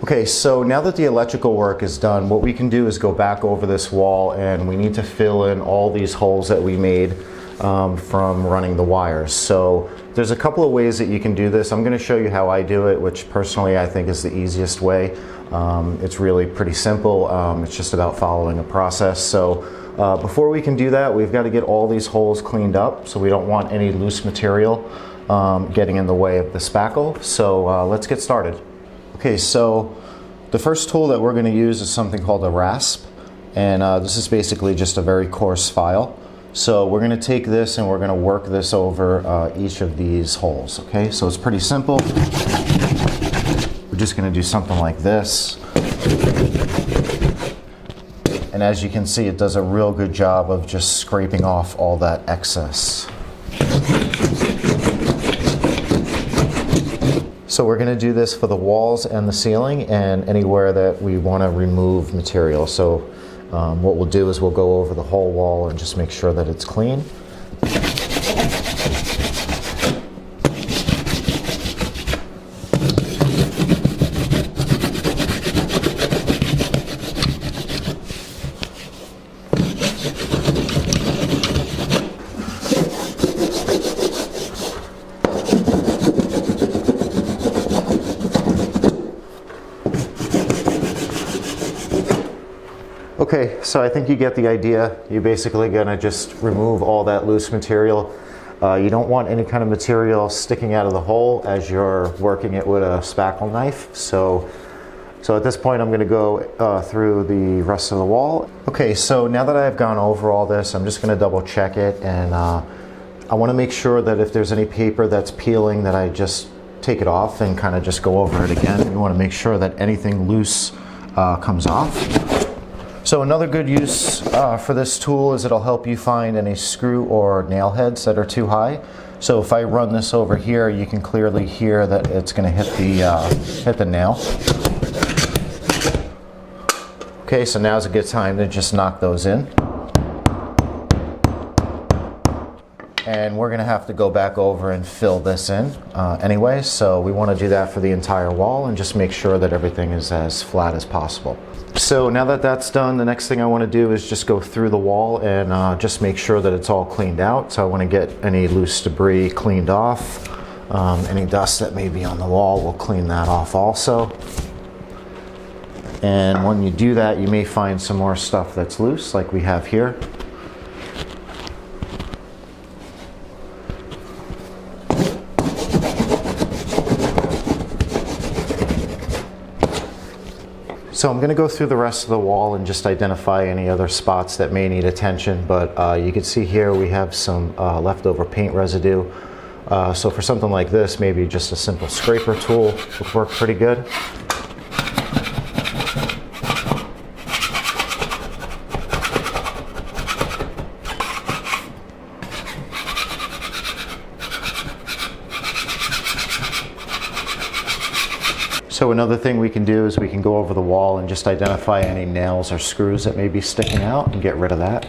Okay, so now that the electrical work is done, what we can do is go back over this wall, and we need to fill in all these holes that we made from running the wires. So there's a couple of ways that you can do this. I'm going to show you how I do it, which personally I think is the easiest way. It's really pretty simple. It's just about following a process. So before we can do that, we've got to get all these holes cleaned up, so we don't want any loose material getting in the way of the spackle. So let's get started. Okay, so the first tool that we're going to use is something called a rasp, and this is basically just a very coarse file. So we're going to take this and we're going to work this over each of these holes. Okay, so it's pretty simple. We're just going to do something like this. And as you can see, it does a real good job of just scraping off all that excess. So we're going to do this for the walls and the ceiling and anywhere that we want to remove material. So what we'll do is we'll go over the whole wall and just make sure that it's clean. Okay, so I think you get the idea. You're basically going to just remove all that loose material. You don't want any kind of material sticking out of the hole as you're working it with a spackle knife. So at this point I'm going to go through the rest of the wall. Okay, so now that I've gone over all this, I'm just going to double check it, and I want to make sure that if there's any paper that's peeling, that I just take it off and kind of just go over it again. You want to make sure that anything loose comes off. So another good use for this tool is it'll help you find any screw or nail heads that are too high. So if I run this over here, you can clearly hear that it's going to hit the nail. Okay, so now's a good time to just knock those in. And we're going to have to go back over and fill this in anyway, so we want to do that for the entire wall and just make sure that everything is as flat as possible. So now that that's done, the next thing I want to do is just go through the wall and just make sure that it's all cleaned out. So I want to get any loose debris cleaned off. Any dust that may be on the wall, we'll clean that off also. And when you do that, you may find some more stuff that's loose, like we have here. So I'm going to go through the rest of the wall and just identify any other spots that may need attention, but you can see here we have some leftover paint residue. So for something like this, maybe just a simple scraper tool would work pretty good. So another thing we can do is we can go over the wall and just identify any nails or screws that may be sticking out and get rid of that.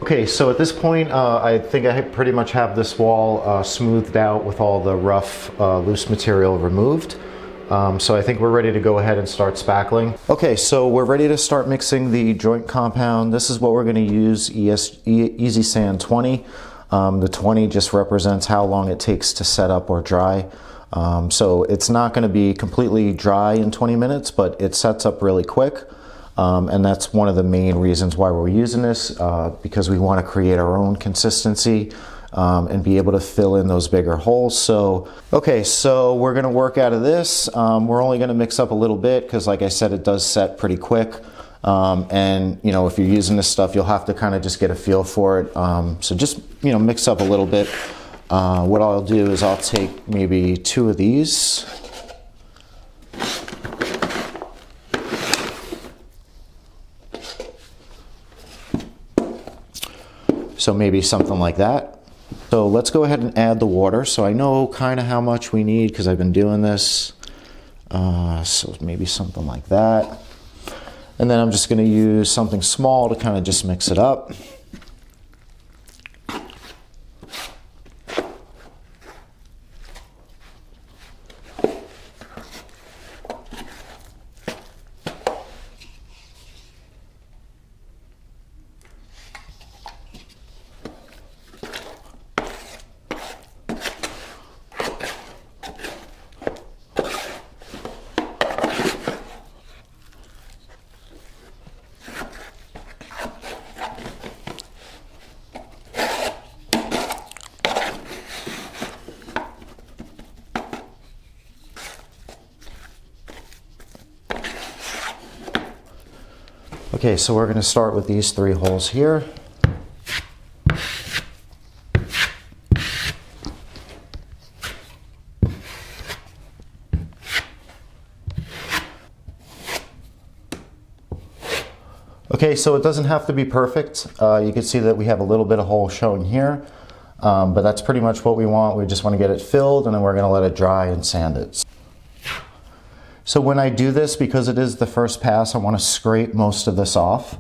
Okay, so at this point, I think I pretty much have this wall smoothed out with all the rough, loose material removed. So I think we're ready to go ahead and start spackling. Okay, so we're ready to start mixing the joint compound. This is what we're going to use, Easy Sand 20. The 20 just represents how long it takes to set up or dry. So it's not going to be completely dry in 20 minutes, but it sets up really quick. And that's one of the main reasons why we're using this, because we want to create our own consistency and be able to fill in those bigger holes. So, okay, so we're going to work out of this. We're only going to mix up a little bit because, like I said, it does set pretty quick. And, you know, if you're using this stuff, you'll have to kind of just get a feel for it. So just, you know, mix up a little bit. What I'll do is I'll take maybe 2 of these. So maybe something like that. So let's go ahead and add the water. So I know kind of how much we need because I've been doing this. So maybe something like that. And then I'm just going to use something small to kind of just mix it up. Okay, so we're going to start with these 3 holes here. Okay, so it doesn't have to be perfect. You can see that we have a little bit of hole showing here, but that's pretty much what we want. We just want to get it filled, and then we're going to let it dry and sand it. So when I do this, because it is the first pass, I want to scrape most of this off.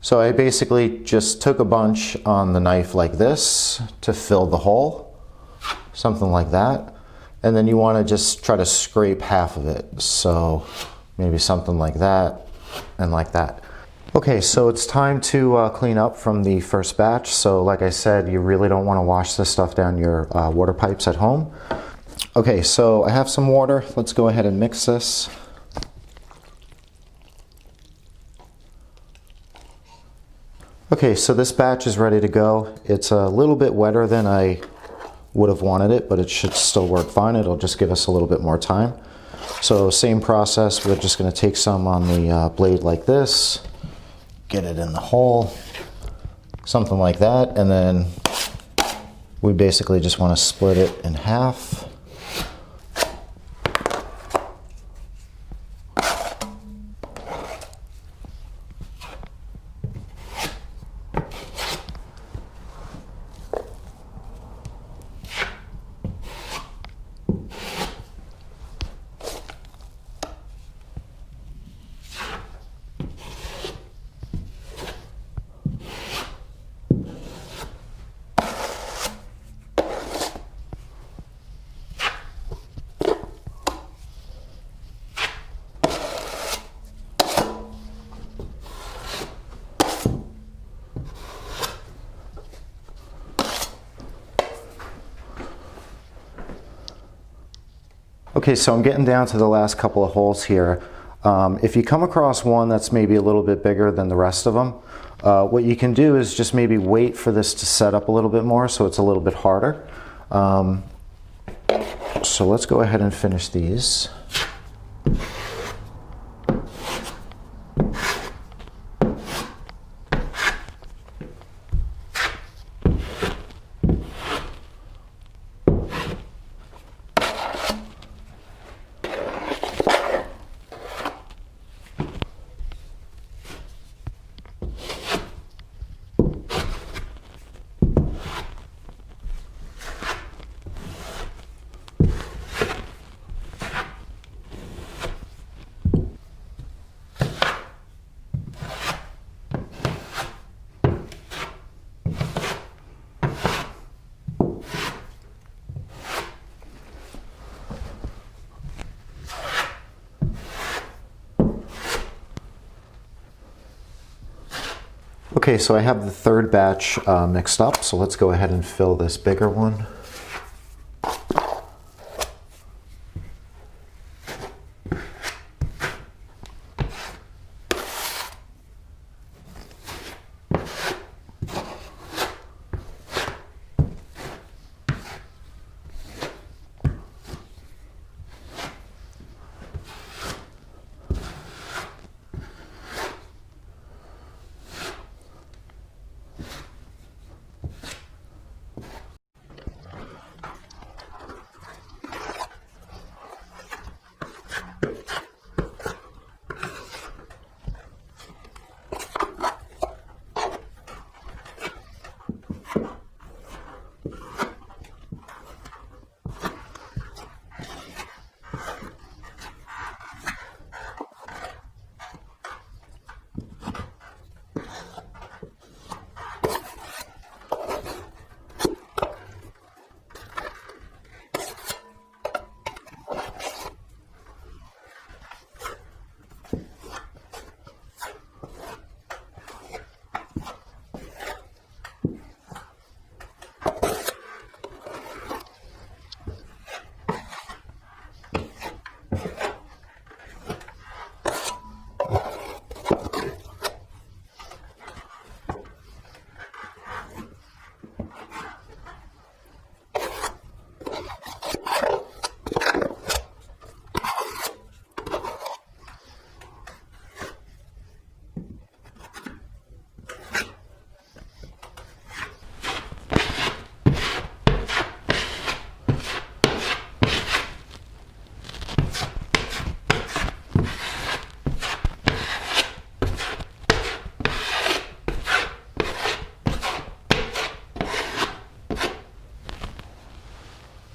So I basically just took a bunch on the knife like this to fill the hole, something like that. And then you want to just try to scrape half of it. So maybe something like that and like that. Okay, so it's time to clean up from the first batch. So like I said, you really don't want to wash this stuff down your water pipes at home. Okay, so I have some water. Let's go ahead and mix this. Okay, so this batch is ready to go. It's a little bit wetter than I would have wanted it, but it should still work fine. It'll just give us a little bit more time. So same process, we're just going to take some on the blade like this, get it in the hole, something like that, and then we basically just want to split it in half. Okay, so I'm getting down to the last couple of holes here. If you come across one that's maybe a little bit bigger than the rest of them, What you can do is just maybe wait for this to set up a little bit more so it's a little bit harder. So let's go ahead and finish these. Okay, so I have the third batch mixed up, so let's go ahead and fill this bigger one.